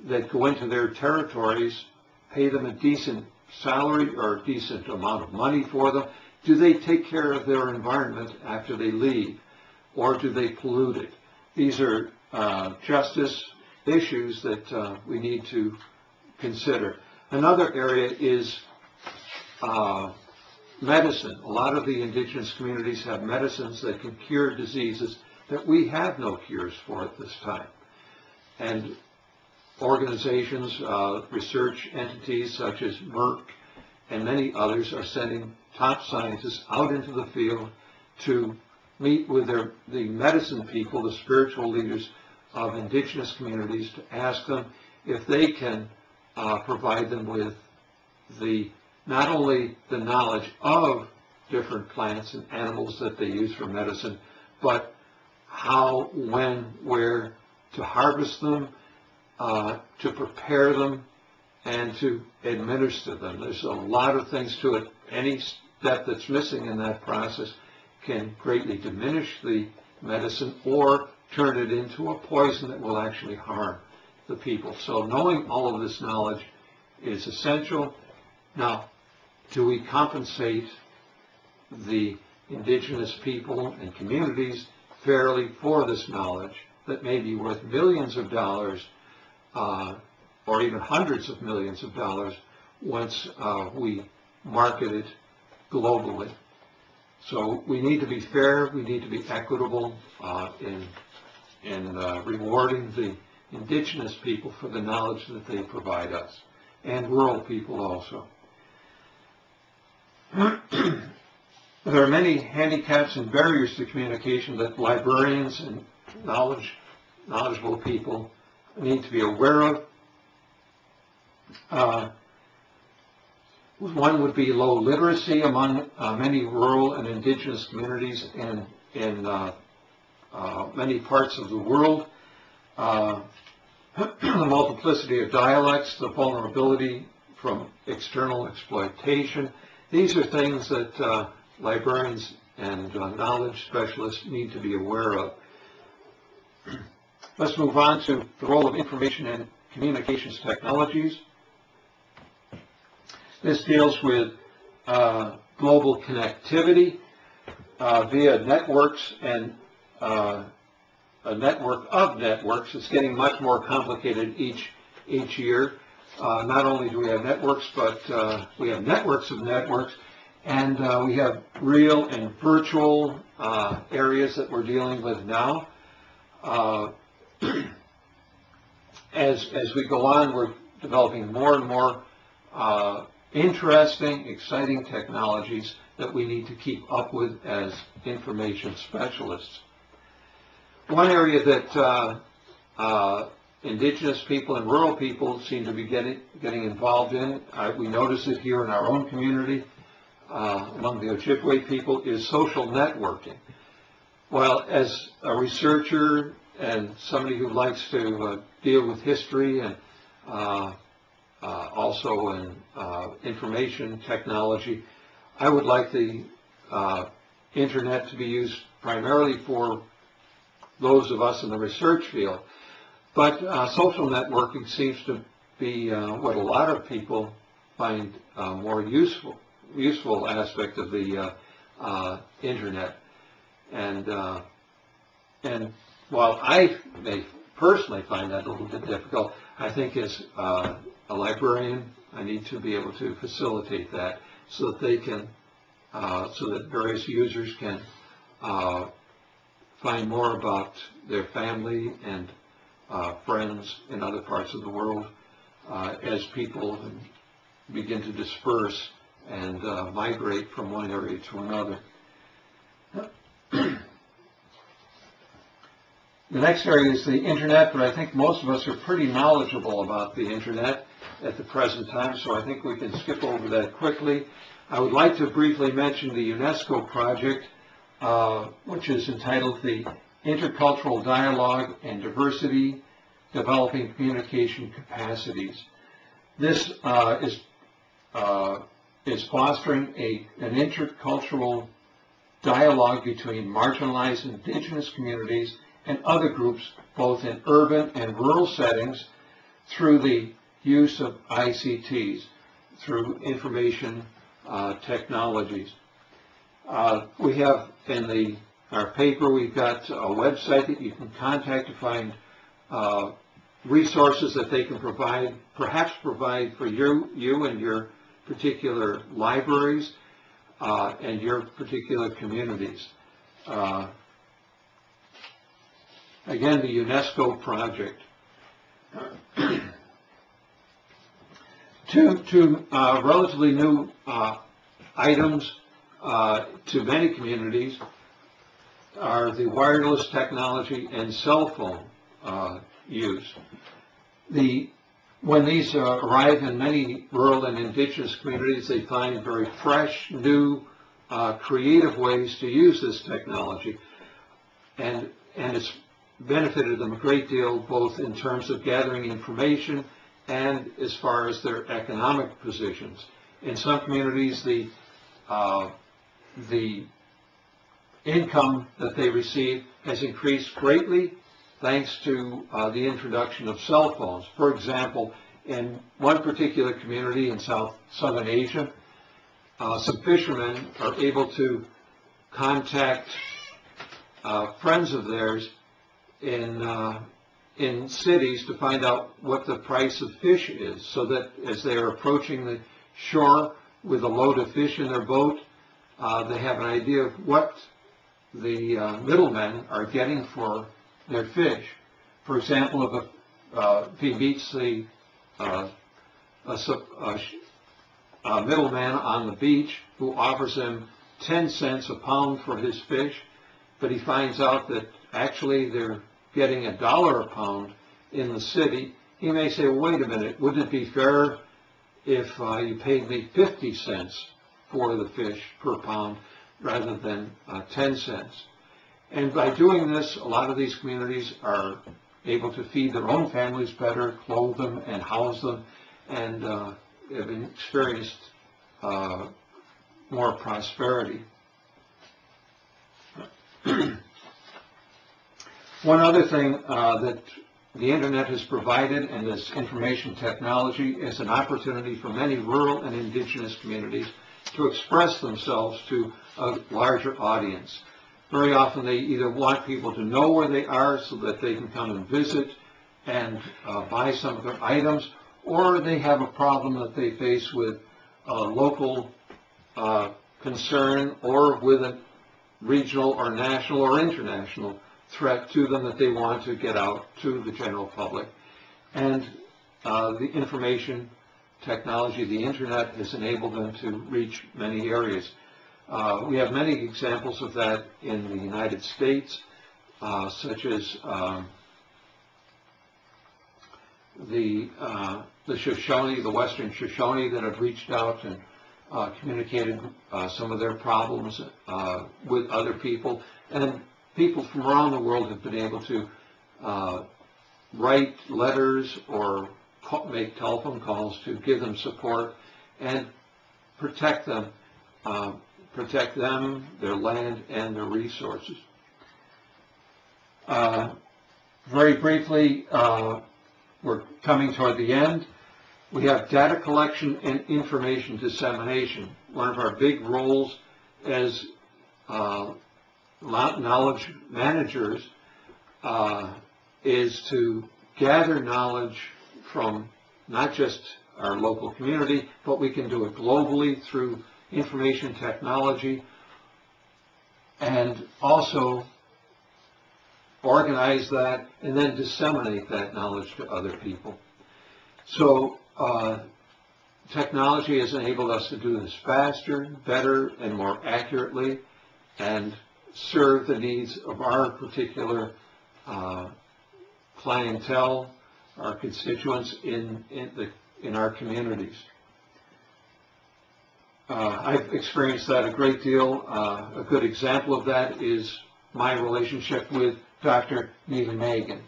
that go into their territories pay them a decent salary or a decent amount of money for them? Do they take care of their environment after they leave, or do they pollute it? These are justice issues that we need to consider. Another area is medicine. A lot of the indigenous communities have medicines that can cure diseases that we have no cures for at this time. And organizations, research entities such as Merck and many others are sending top scientists out into the field to meet with the medicine people, the spiritual leaders of indigenous communities, to ask them if they can provide them with not only the knowledge of different plants and animals that they use for medicine, but how, when, where to harvest them, to prepare them, and to administer them. There's a lot of things to it. Any step that's missing in that process can greatly diminish the medicine or turn it into a poison that will actually harm the people. So knowing all of this knowledge is essential. Now, do we compensate the indigenous people and communities fairly for this knowledge that may be worth millions of dollars or even hundreds of millions of dollars once we market it globally? So we need to be fair, we need to be equitable in rewarding the indigenous people for the knowledge that they provide us, and rural people also. There are many handicaps and barriers to communication that librarians and knowledgeable people need to be aware of. One would be low literacy among many rural and indigenous communities in many parts of the world. The multiplicity of dialects, the vulnerability from external exploitation. These are things that librarians and knowledge specialists need to be aware of. Let's move on to the role of information and communications technologies. This deals with global connectivity via networks and a network of networks. It's getting much more complicated each year. Not only do we have networks, but we have networks of networks, and we have real and virtual areas that we're dealing with now. As we go on, we're developing more and more interesting, exciting technologies that we need to keep up with as information specialists. One area that indigenous people and rural people seem to be getting involved in, we notice it here in our own community among the Ojibwe people, is social networking. Well, as a researcher and somebody who likes to deal with history and also in information technology, I would like the internet to be used primarily for those of us in the research field. But social networking seems to be what a lot of people find more useful aspect of the internet. And while I may personally find that a little bit difficult, I think as a librarian, I need to be able to facilitate that so that they can, so that various users can find more about their family and friends in other parts of the world as people begin to disperse and migrate from one area to another. The next area is the internet, but I think most of us are pretty knowledgeable about the internet at the present time, so I think we can skip over that quickly. I would like to briefly mention the UNESCO project, which is entitled the Intercultural Dialogue and Diversity, Developing Communication Capacities. This is fostering an intercultural dialogue between marginalized indigenous communities and other groups, both in urban and rural settings, through the use of ICTs, through information technologies. We have in our paper, we've got a website that you can contact to find resources that they can provide, perhaps provide for you and your particular libraries and your particular communities. Again, the UNESCO project. Two relatively new items to many communities are the wireless technology and cell phone use. When these arrive in many rural and indigenous communities, they find very fresh, new, creative ways to use this technology, and it's benefited them a great deal, both in terms of gathering information and as far as their economic positions. In some communities, the income that they receive has increased greatly thanks to the introduction of cell phones. For example, in one particular community in southern Asia, some fishermen are able to contact friends of theirs in cities to find out what the price of fish is, so that as they are approaching the shore with a load of fish in their boat, they have an idea of what the middlemen are getting for their fish. For example, if he meets the middleman on the beach who offers him 10 cents a pound for his fish, but he finds out that actually they're getting $1 a pound in the city, he may say, well, wait a minute, wouldn't it be fair if you paid me 50 cents for the fish per pound rather than 10 cents? And by doing this, a lot of these communities are able to feed their own families better, clothe them, and house them, and have experienced more prosperity. One other thing that the Internet has provided, and this information technology, is an opportunity for many rural and indigenous communities to express themselves to a larger audience. Very often they either want people to know where they are so that they can come and visit and buy some of their items, or they have a problem that they face with a local concern or with a regional or national or international threat to them that they want to get out to the general public. And the information technology, the Internet, has enabled them to reach many areas. We have many examples of that in the United States, such as the Shoshone, the Western Shoshone, that have reached out and communicated some of their problems with other people, and people from around the world have been able to write letters or make telephone calls to give them support and protect them, their land, and their resources. Very briefly, we're coming toward the end. We have data collection and information dissemination. One of our big roles as knowledge managers is to gather knowledge from not just our local community, but we can do it globally through information technology, and also organize that and then disseminate that knowledge to other people. So technology has enabled us to do this faster, better, and more accurately, and serve the needs of our particular clientele, our constituents in our communities. I've experienced that a great deal. A good example of that is my relationship with Dr. Neelameghan.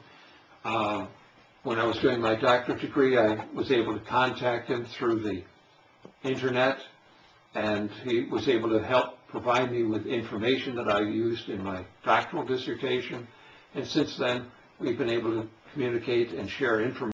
When I was doing my doctorate degree, I was able to contact him through the Internet, and he was able to help provide me with information that I used in my doctoral dissertation. And since then, we've been able to communicate and share information